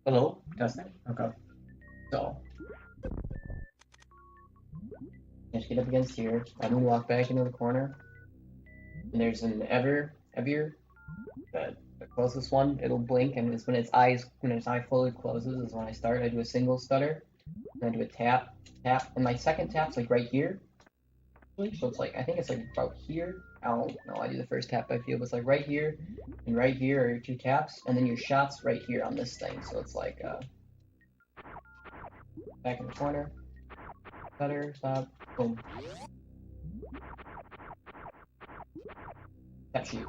Hello? Testing. Okay. So, just get up against here. I'm gonna walk back into the corner. And there's an heavier, the closest one. It'll blink, and it's when its eye fully closes is when I start. I do a single stutter, and I do a tap, tap, and my second tap's like right here. So it's like, I think it's like about here. Oh, no, I do the first tap I feel, but it's like right here, and right here are your two taps, and then your shot's right here on this thing. So it's like, back in the corner, stutter, stop, boom. Tap shoot.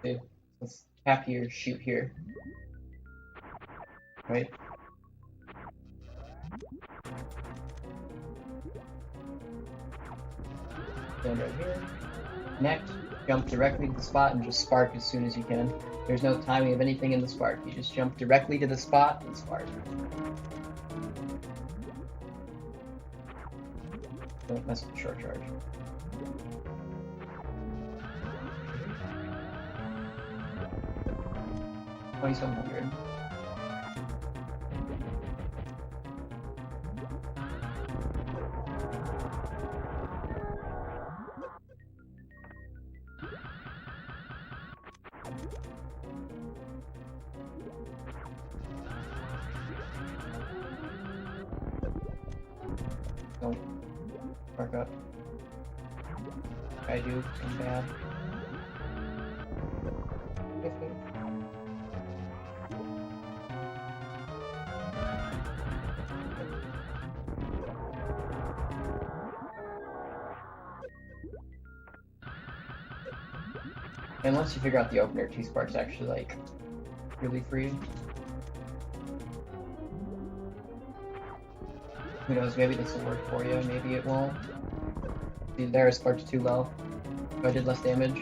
See? Let's tap here, shoot here. Right? Stand right here. Connect, jump directly to the spot, and just spark as soon as you can. There's no timing of anything in the spark. You just jump directly to the spot and spark. Don't mess with the short charge. $2,700. Don't spark up. I do some bad. And once you figure out the opener, 2 sparks actually like really free. Who knows, maybe this will work for you, maybe it won't. See, there, spark's too low. If I did less damage.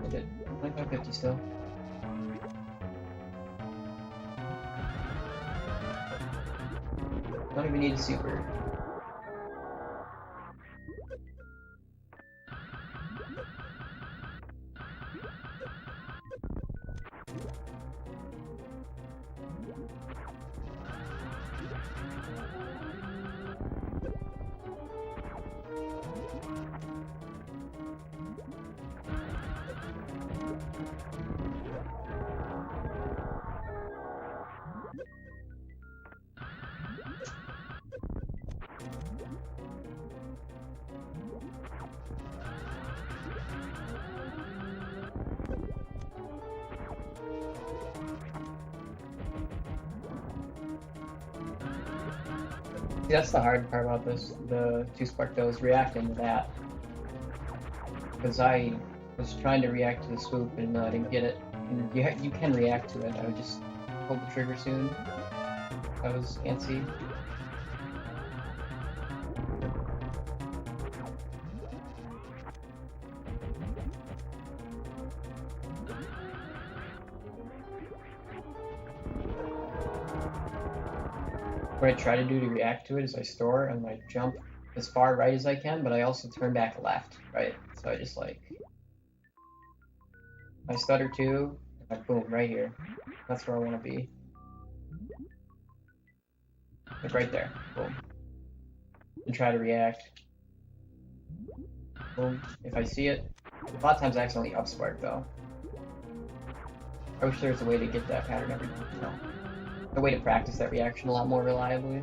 I did 2550 still. Don't even need a super. See, that's the hard part about this, the 2 spark though, is reacting to that. Because I was trying to react to the swoop and I didn't get it. And you can react to it, I would just pull the trigger soon. I was antsy. What I try to do to react to it is I store and I jump as far right as I can, but I also turn back left, right? So I just like, I stutter too, and I boom, right here. That's where I want to be. Like right there, boom. And try to react. Boom, if I see it. A lot of times I accidentally up spark though. I wish there was a way to get that pattern a way to practice that reaction a lot more reliably.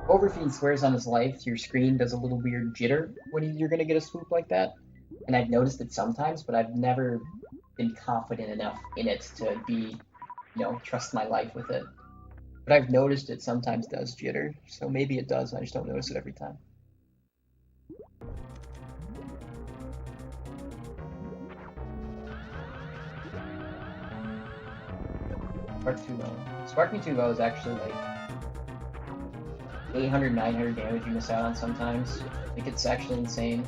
Overfeeding swears on his life, your screen does a little weird jitter when you're gonna get a swoop like that. And I've noticed it sometimes, but I've never been confident enough in it to be, trust my life with it. But I've noticed it sometimes does jitter, so maybe it does, I just don't notice it every time. Spark too low. Sparking too low is actually like 800, 900 damage you miss out on sometimes. Like, it's actually insane.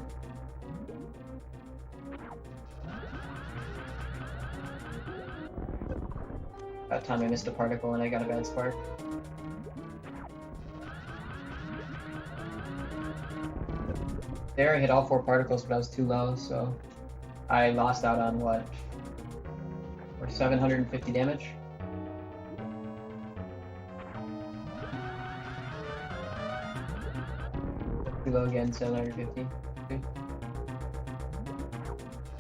That time I missed a particle and I got a bad spark. There I hit all 4 particles, but I was too low, so I lost out on what? Or 750 damage? Too low again, 750.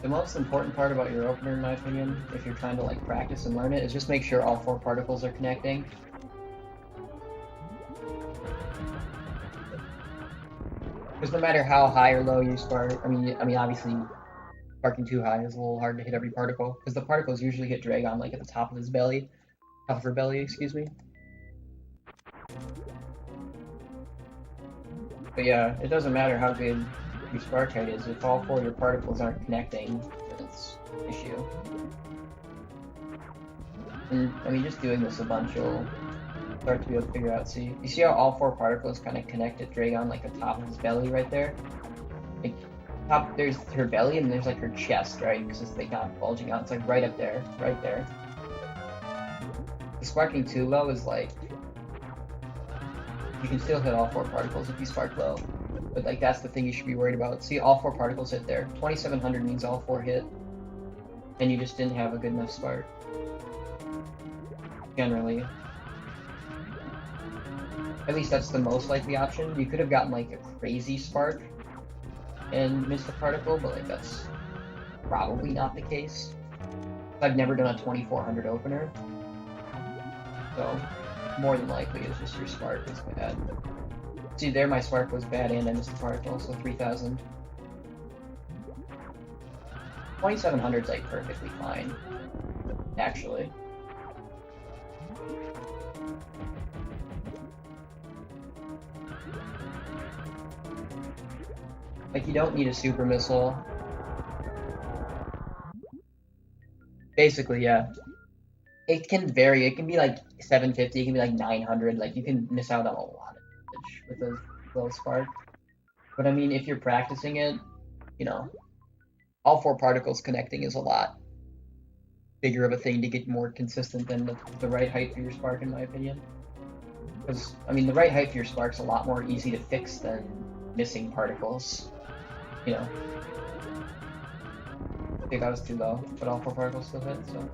The most important part about your opener, in my opinion, if you're trying to like practice and learn it, is just make sure all 4 particles are connecting. Because no matter how high or low you spark, I mean, obviously, sparking too high is a little hard to hit every particle, because the particles usually hit Draygon like at the top of his belly, top of her belly, excuse me. But yeah, it doesn't matter how good your spark height is, if all 4 of your particles aren't connecting, then it's an issue. And I mean, just doing this a bunch, you'll start to be able to figure out. See, you see how all 4 particles kind of connect at Draygon, like the top of his belly right there? Like, top, there's her belly, and there's like her chest, right? Because it's like not bulging out. It's like right up there, right there. The sparking too low is like, you can still hit all 4 particles if you spark low. But like, that's the thing you should be worried about. See, all 4 particles hit there. 2700 means all 4 hit. And you just didn't have a good enough spark. Generally. At least that's the most likely option. You could have gotten like a crazy spark and missed a particle, but like that's probably not the case. I've never done a 2400 opener. So, more than likely it's just your spark was bad. See, there my spark was bad and I missed a particle, so 3000. 2700 is like perfectly fine, actually. Like, you don't need a super missile. Basically, yeah. It can vary. It can be like 750, it can be like 900. Like, you can miss out on a lot of damage with those low spark. But I mean, if you're practicing it, you know, all 4 particles connecting is a lot bigger of a thing to get more consistent than the right height for your spark, in my opinion. Because, I mean, the right height for your spark's a lot more easy to fix than missing particles. You know. I think that was too low, but all 4 particles still hit, so.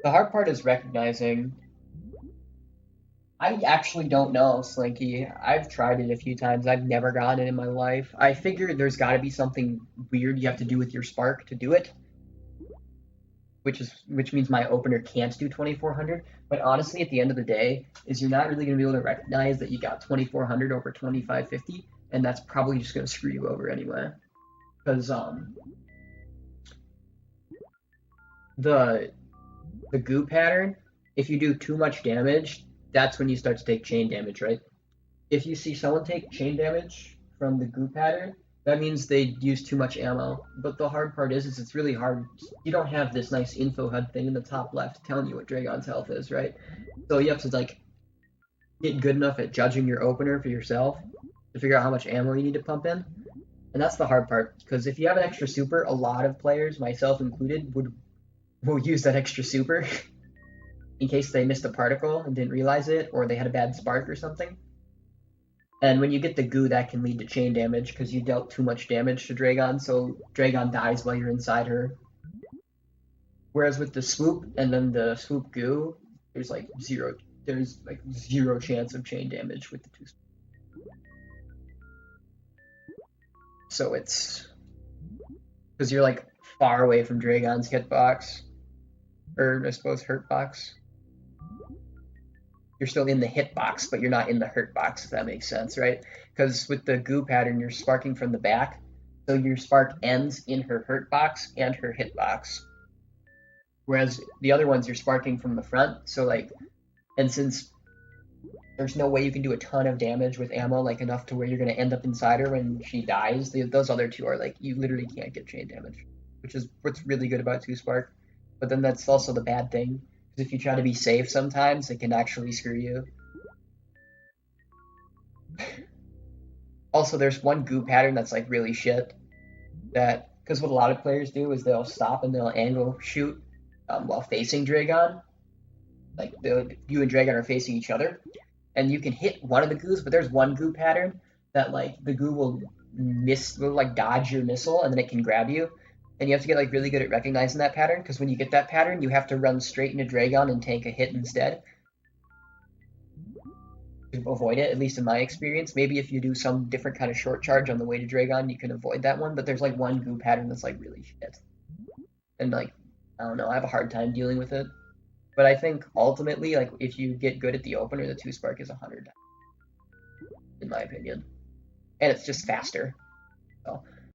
The hard part is recognizing. I actually don't know, Slinky. I've tried it a few times. I've never gotten it in my life. I figured there's got to be something weird you have to do with your spark to do it. Which means my opener can't do 2400. But honestly, at the end of the day, is you're not really going to be able to recognize that you got 2400 over 2550, and that's probably just going to screw you over anyway. Because the goo pattern, if you do too much damage, that's when you start to take chain damage, right? If you see someone take chain damage from the goo pattern, that means they use too much ammo. But the hard part is it's really hard. You don't have this nice info HUD thing in the top left telling you what Draygon's health is, right? So you have to like get good enough at judging your opener for yourself to figure out how much ammo you need to pump in. And that's the hard part, because if you have an extra super, a lot of players, myself included, will use that extra super in case they missed a particle and didn't realize it, or they had a bad spark or something. And when you get the goo, that can lead to chain damage because you dealt too much damage to Draygon, so Draygon dies while you're inside her. Whereas with the swoop and then the swoop goo, there's like zero chance of chain damage with the 2 swoops. So it's because you're like far away from Draygon's hitbox, or I suppose hurt box. You're still in the hitbox, but you're not in the hurt box, if that makes sense, right? Because with the goo pattern, you're sparking from the back, so your spark ends in her hurt box and her hit box. Whereas the other ones, you're sparking from the front, so like, and since there's no way you can do a ton of damage with ammo, like enough to where you're going to end up inside her when she dies, those other 2 are like, you literally can't get chain damage, which is what's really good about 2 spark. But then that's also the bad thing. Because if you try to be safe sometimes, it can actually screw you. Also, there's one goo pattern that's like really shit. That because what a lot of players do is they'll stop and they'll angle shoot while facing Draygon. Like you and Draygon are facing each other, and you can hit one of the goos, but there's one goo pattern that like the goo will like dodge your missile and then it can grab you. And you have to get like really good at recognizing that pattern, because when you get that pattern, you have to run straight into Draygon and tank a hit instead to avoid it, at least in my experience. Maybe if you do some different kind of short charge on the way to Draygon, you can avoid that one, but there's like one goo pattern that's like really shit. And like, I don't know, I have a hard time dealing with it. But I think ultimately, like, if you get good at the opener, the 2-spark is 100, in my opinion. And it's just faster. So